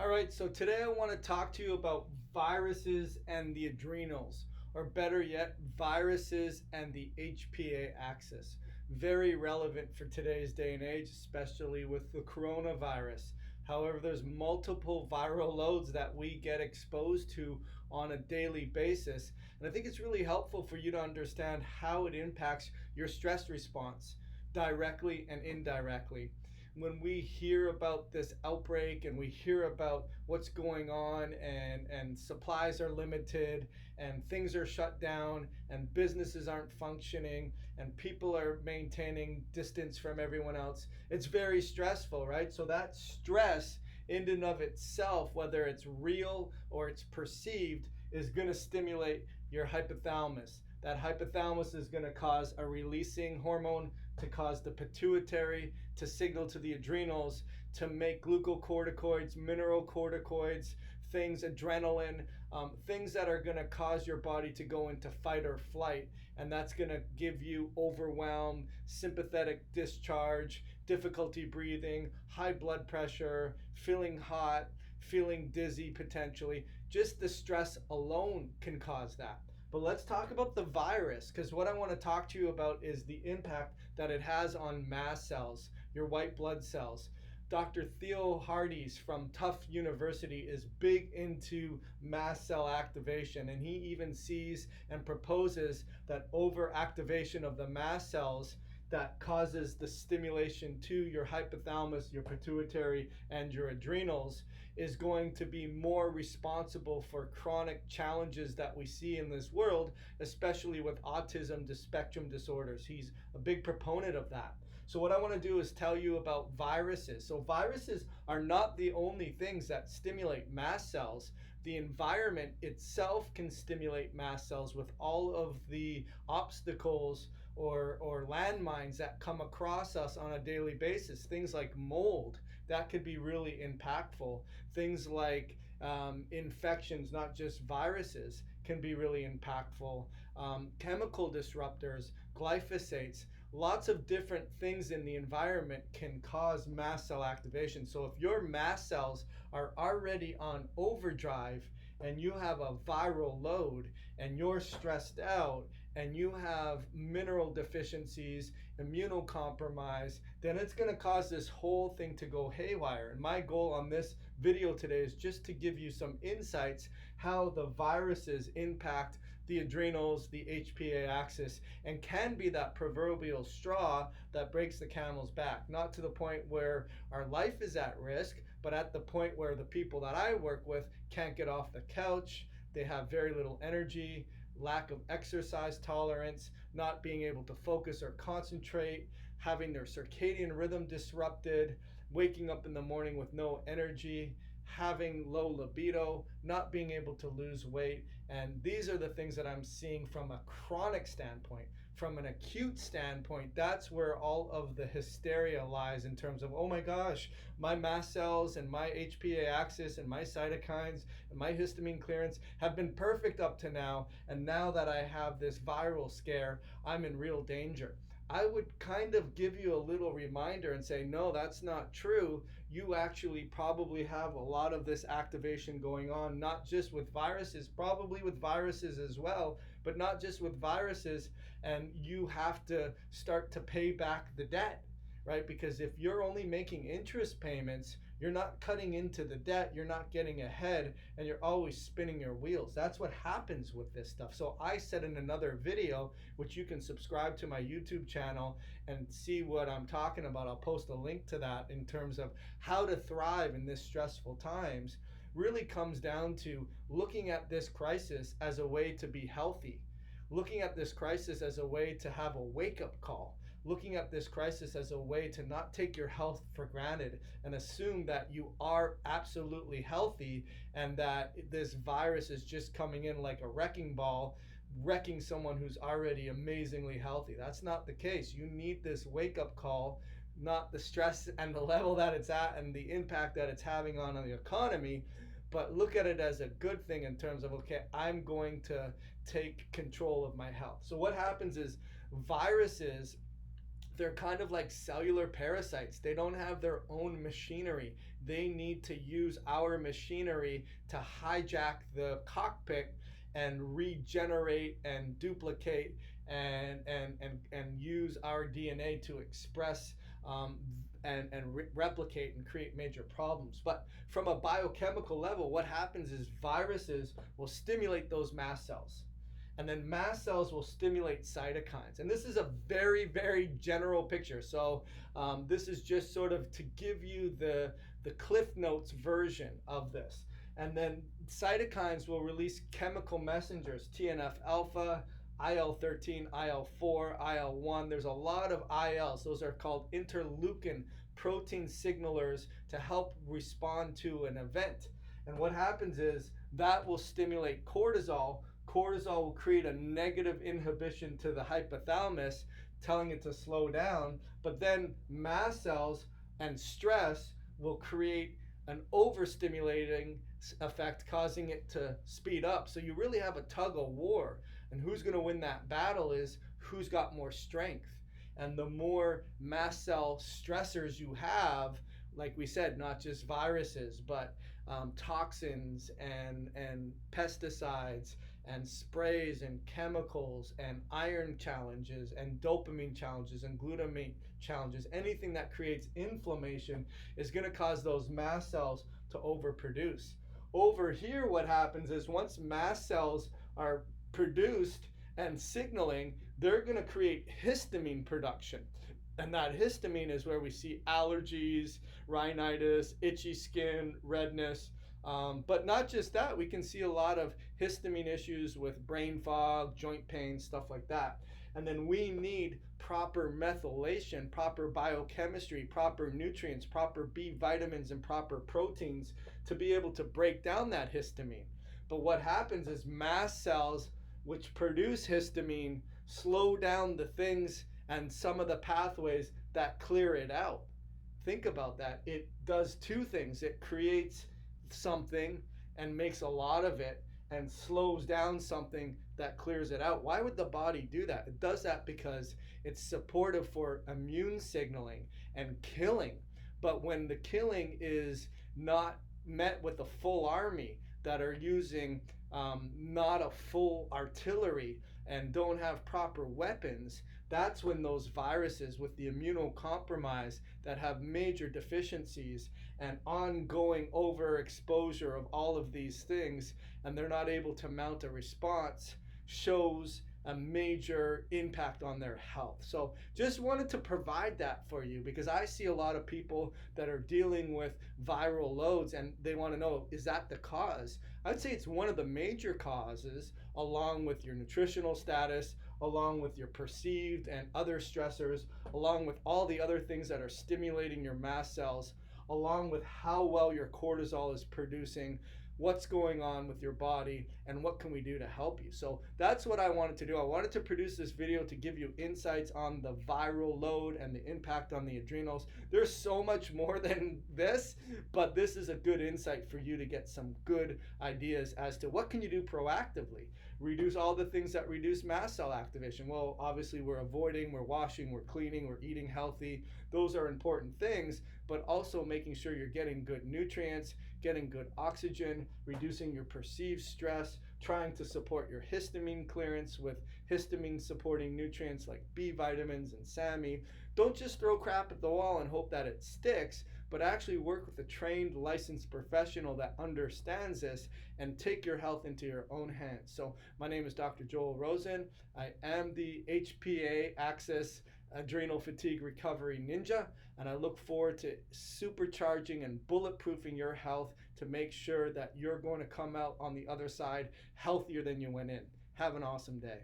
All right, so today I want to talk to you about viruses and the adrenals, or better yet, viruses and the HPA axis. Very relevant for today's day and age, especially with the coronavirus. However, there's multiple viral loads that we get exposed to on a daily basis. And I think it's really helpful for you to understand how it impacts your stress response directly and indirectly. When we hear about this outbreak and we hear about what's going on and supplies are limited and things are shut down and businesses aren't functioning and people are maintaining distance from everyone else, it's very stressful, right? So that stress in and of itself, whether it's real or it's perceived, is going to stimulate your hypothalamus. That hypothalamus is going to cause a releasing hormone to cause the pituitary to signal to the adrenals to make glucocorticoids, mineral corticoids, things, adrenaline, things that are going to cause your body to go into fight or flight. And that's going to give you overwhelm, sympathetic discharge, difficulty breathing, high blood pressure, feeling hot, feeling dizzy potentially. Just the stress alone can cause that. But let's talk about the virus, because what I want to talk to you about is the impact that it has on mast cells, your white blood cells. Dr. Theo Hardy's from Tufts University is big into mast cell activation, and he even sees and proposes that overactivation of the mast cells that causes the stimulation to your hypothalamus, your pituitary, and your adrenals is going to be more responsible for chronic challenges that we see in this world, especially with autism spectrum disorders. He's a big proponent of that. So what I want to do is tell you about viruses. So viruses are not the only things that stimulate mast cells. The environment itself can stimulate mast cells with all of the obstacles or landmines that come across us on a daily basis. Things like mold, that could be really impactful. Things like infections, not just viruses, can be really impactful. Chemical disruptors, glyphosates, lots of different things in the environment can cause mast cell activation. So if your mast cells are already on overdrive and you have a viral load and you're stressed out and you have mineral deficiencies, immunocompromise, then it's going to cause this whole thing to go haywire. And my goal on this video today is just to give you some insights how the viruses impact the adrenals, the HPA axis, and can be that proverbial straw that breaks the camel's back. Not to the point where our life is at risk, but at the point where the people that I work with can't get off the couch, they have very little energy, lack of exercise tolerance, not being able to focus or concentrate, having their circadian rhythm disrupted, waking up in the morning with no energy, having low libido, not being able to lose weight. And these are the things that I'm seeing from a chronic standpoint. From an acute standpoint, that's where all of the hysteria lies in terms of, oh my gosh, my mast cells and my HPA axis and my cytokines and my histamine clearance have been perfect up to now. And now that I have this viral scare, I'm in real danger. I would kind of give you a little reminder and say, no, that's not true. You actually probably have a lot of this activation going on, not just with viruses, probably with viruses as well, but not just with viruses. And you have to start to pay back the debt, right? Because if you're only making interest payments, you're not cutting into the debt, you're not getting ahead, and you're always spinning your wheels. That's what happens with this stuff. So I said in another video, which you can subscribe to my YouTube channel and see what I'm talking about. I'll post a link to that in terms of how to thrive in this stressful times, really comes down to looking at this crisis as a way to be healthy. Looking at this crisis as a way to have a wake-up call, looking at this crisis as a way to not take your health for granted and assume that you are absolutely healthy and that this virus is just coming in like a wrecking ball, wrecking someone who's already amazingly healthy. That's not the case. You need this wake-up call, not the stress and the level that it's at and the impact that it's having on the economy, but look at it as a good thing in terms of, okay, I'm going to take control of my health. So what happens is viruses they're kind of like cellular parasites. They don't have their own machinery. They need to use our machinery to hijack the cockpit and regenerate and duplicate and use our DNA to express and replicate and create major problems. But from a biochemical level, what happens is viruses will stimulate those mast cells. And then mast cells will stimulate cytokines. And this is a very, very general picture. So this is just sort of to give you the Cliff Notes version of this. And then cytokines will release chemical messengers, TNF alpha, IL-13, IL-4, IL-1. There's a lot of ILs. Those are called interleukin protein signalers to help respond to an event. And what happens is that will stimulate cortisol. Cortisol will create a negative inhibition to the hypothalamus, telling it to slow down. But then mast cells and stress will create an overstimulating effect, causing it to speed up. So you really have a tug of war. And who's going to win that battle is who's got more strength. And the more mast cell stressors you have, like we said, not just viruses, but toxins and pesticides and sprays and chemicals and iron challenges and dopamine challenges and glutamate challenges, anything that creates inflammation is going to cause those mast cells to overproduce. Over here, what happens is once mast cells are produced and signaling, they're going to create histamine production. And that histamine is where we see allergies, rhinitis, itchy skin, redness. But not just that, we can see a lot of histamine issues with brain fog, joint pain, stuff like that. And then we need proper methylation, proper biochemistry, proper nutrients, proper B vitamins, and proper proteins to be able to break down that histamine. But what happens is mast cells, which produce histamine, slow down the things and some of the pathways that clear it out. Think about that. It does two things. It creates something and makes a lot of it and slows down something that clears it out. Why would the body do that? It does that because it's supportive for immune signaling and killing. But when the killing is not met with a full army that are using not a full artillery and don't have proper weapons, that's when those viruses with the immunocompromise that have major deficiencies and ongoing overexposure of all of these things, and they're not able to mount a response, shows a major impact on their health. So just wanted to provide that for you because I see a lot of people that are dealing with viral loads and they want to know, is that the cause? I'd say it's one of the major causes, along with your nutritional status, along with your perceived and other stressors, along with all the other things that are stimulating your mast cells, along with how well your cortisol is producing, what's going on with your body, and what can we do to help you. So that's what I wanted to do. I wanted to produce this video to give you insights on the viral load and the impact on the adrenals. There's so much more than this, but this is a good insight for you to get some good ideas as to what can you do proactively. Reduce all the things that reduce mast cell activation. Well, obviously we're avoiding, we're washing, we're cleaning, we're eating healthy. Those are important things, but also making sure you're getting good nutrients, getting good oxygen, reducing your perceived stress, trying to support your histamine clearance with histamine supporting nutrients like B vitamins and SAMe. Don't just throw crap at the wall and hope that it sticks, but actually work with a trained, licensed professional that understands this and take your health into your own hands. So my name is Dr. Joel Rosen. I am the HPA Access Adrenal Fatigue Recovery Ninja, and I look forward to supercharging and bulletproofing your health to make sure that you're going to come out on the other side healthier than you went in. Have an awesome day.